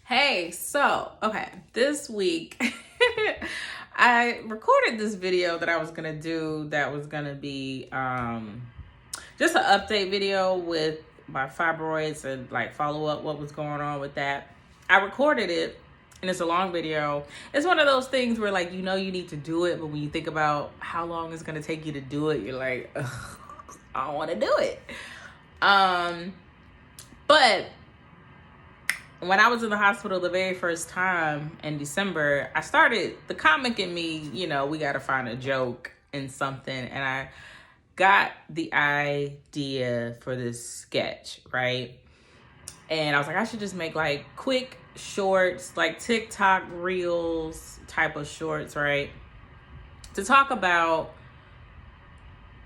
Hey, okay, this week I recorded this video that I was gonna do that was gonna be just an update video with my fibroids and like follow up what was going on with that. I recorded it and it's a long video. It's one of those things where like you know you need to do it, but when you think about how long it's gonna take you to do it, you're like, ugh, I don't wanna do it. But when I was in the hospital the very first time in December, I started, the comic in me, we got to find a joke in something. And I got the idea for this sketch, right? And I was like, I should just make like quick shorts, like TikTok reels type of shorts, right? To talk about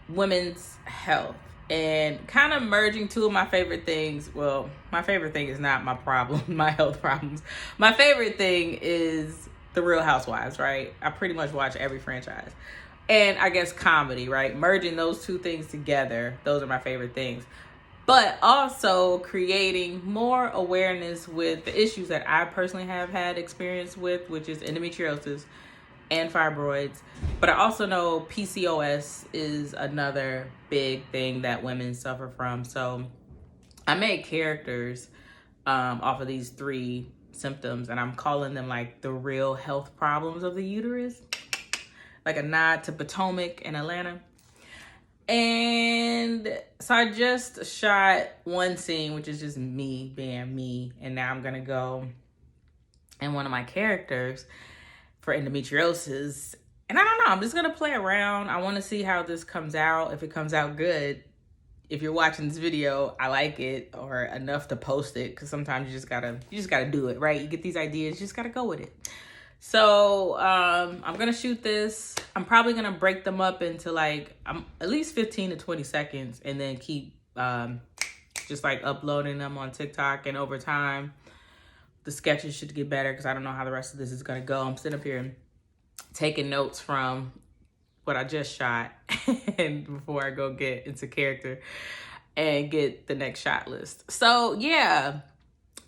women's health. And kind of merging two of my favorite things. Well, my favorite thing is not my problem, my health problems. My favorite thing is The Real Housewives, right? I pretty much watch every franchise. And I guess comedy, right? Merging those two things together, those are my favorite things. But also creating more awareness with the issues that I personally have had experience with, which is endometriosis and fibroids. But I also know PCOS is another big thing that women suffer from. So I made characters off of these three symptoms, and I'm calling them like the real health problems of the uterus, like a nod to Potomac in Atlanta. And so I just shot one scene, which is just me being me. And now I'm gonna go in one of my characters for endometriosis. And I don't know, I'm just gonna play around. I wanna see how this comes out, if it comes out good. If you're watching this video, I like it or enough to post it, because sometimes you just gotta do it, right? You get these ideas, you just gotta go with it. So I'm gonna shoot this. I'm probably gonna break them up into like at least 15 to 20 seconds and then keep just like uploading them on TikTok. And over time, the sketches should get better because I don't know how the rest of this is gonna go. I'm sitting up here taking notes from what I just shot and before I go get into character and get the next shot list. So yeah,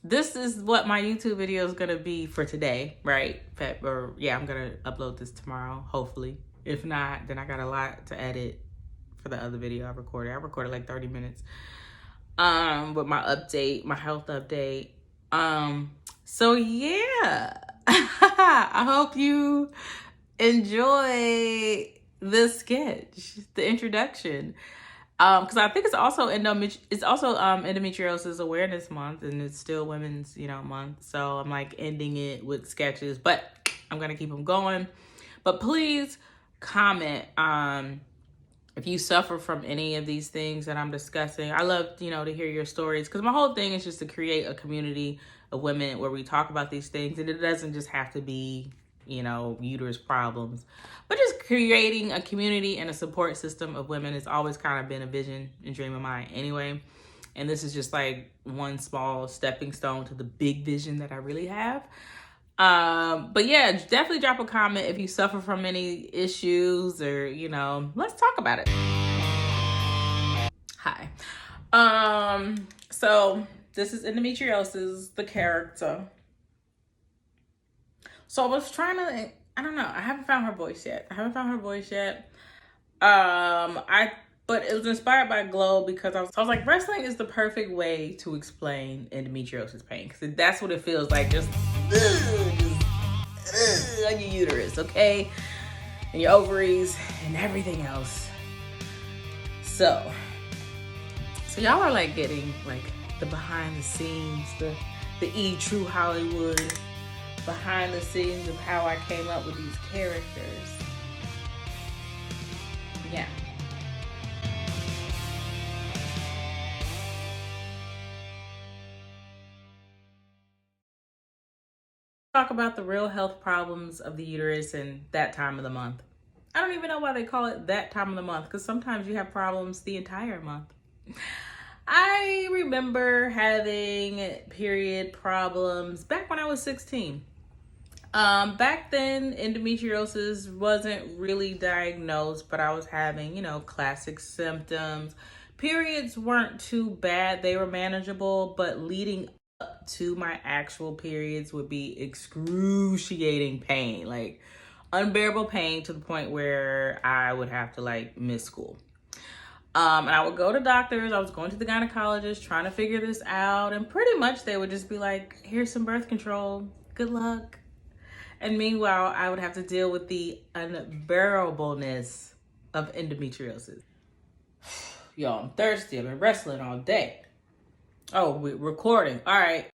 this is what my YouTube video is gonna be for today, right? Or yeah, I'm gonna upload this tomorrow, hopefully. If not, then I got a lot to edit for the other video I recorded. I recorded like 30 minutes with my update, my health update. So yeah, I hope you enjoy this sketch, the introduction. Because I think it's also endometriosis awareness month, and it's still women's month. So I'm like ending it with sketches, but I'm gonna keep them going. But please comment if you suffer from any of these things that I'm discussing. I love to hear your stories, because my whole thing is just to create a community of women where we talk about these things, and it doesn't just have to be uterus problems, but just creating a community and a support system of women has always kind of been a vision and dream of mine anyway. And this is just like one small stepping stone to the big vision that I really have. But yeah, definitely drop a comment if you suffer from any issues, or let's talk about it. Hi. So this is endometriosis, the character. So I was trying to, I don't know, I haven't found her voice yet. But it was inspired by Glow, because I was like, wrestling is the perfect way to explain endometriosis pain, because that's what it feels like, just on your uterus, okay? And your ovaries and everything else. So y'all are like getting like the behind the scenes, the True Hollywood behind the scenes of how I came up with these characters. Yeah. Talk about the real health problems of the uterus and that time of the month. I don't even know why they call it that time of the month, because sometimes you have problems the entire month. I remember having period problems back when I was 16. Back then, endometriosis wasn't really diagnosed, but I was having, classic symptoms. Periods weren't too bad. They were manageable, but leading to my actual periods would be excruciating pain, like unbearable pain, to the point where I would have to like miss school. And I would go to doctors. I was going to the gynecologist trying to figure this out, and pretty much they would just be like, here's some birth control, good luck. And meanwhile, I would have to deal with the unbearableness of endometriosis. Y'all, I'm thirsty. I've been wrestling all day. Oh, we're recording. All right.